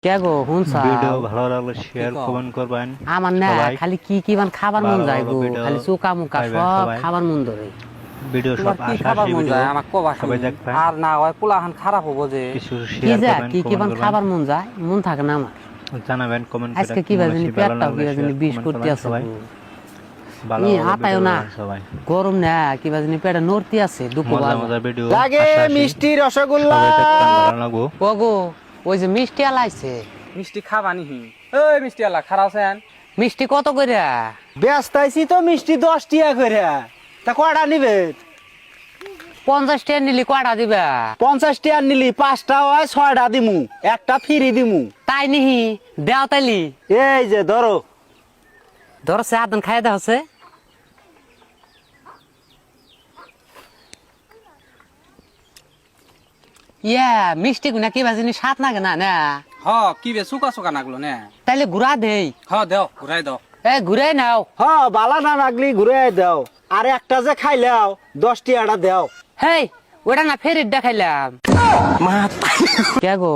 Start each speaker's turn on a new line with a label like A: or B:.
A: কে গো হুনসা
B: video ভালো লাগলে share comment করবেন।
A: আমার না খালি কি বান খাবার মন যায় গো, খালি চোকা মুকা সব খাবার মন ধরে।
B: ভিডিও সব
C: কি
B: আশা
C: খাবার
B: সেই
C: মন
B: ভিডিও
C: যায় আমার কবা
B: সবাই দেখবেন।
C: আর না হয় পোলাহান খারাপ হবো যে
B: কিছু
A: কি
B: শেয়ার
A: যা
B: করবেন,
A: কি বান
B: কমেন্ট
A: খাবার
B: করবেন,
A: মন যায়, মন থাকে না আমার।
B: জানাবেন কমেন্ট করে।
A: আজকে কি বাজে পেটটাও কি বাজে বিষ করতে আছে
B: সবাই ভালো
A: নি
B: ভালো
A: আটায়ও
B: ভিডিও
A: না
B: সবাই
A: গরম না কি বাজে পেটে নড়তি আছে দুপুর
B: মজা মজা ভিডিও
C: লাগে মিষ্টি রসগোল্লা
B: সবাই দেখবেন, ভালো লাগবো।
A: ও গো ওই যে মিষ্টি আলাইছে,
C: মিষ্টি খাবা নিহি ওই মিষ্টি আলা খারাপ আছেন
A: মিষ্টি কত করে?
C: ব্যস্ত আইছি তো মিষ্টি 10 টাকা করে তা কয়টা নিবে
A: 50 টাকা নিলি কয়টা দিবা?
C: 50 টাকা নিলি 5টা হয় 6টা দিমু একটা ফ্রি দিমু
A: তাই নিহি দেও তাইলি
C: এই যে ধরো
A: ধরছে আদন খাই দেওয়া হচ্ছে। ইয়া মিষ্টি গুনা কি বাজিনি স্বাদ লাগে না না?
C: হ কি বে সুকা সুকা নাগলো নে
A: তাইলে ঘুরা দেই।
C: হ দেও ঘুরাই দাও
A: এ ঘুরে নাও।
C: হ বালা না লাগলি ঘুরে দাও আর একটা যে খাইলাও 10 টাকাটা দাও
A: হেই ওটা না ফেরির দেখাইলাম কে গো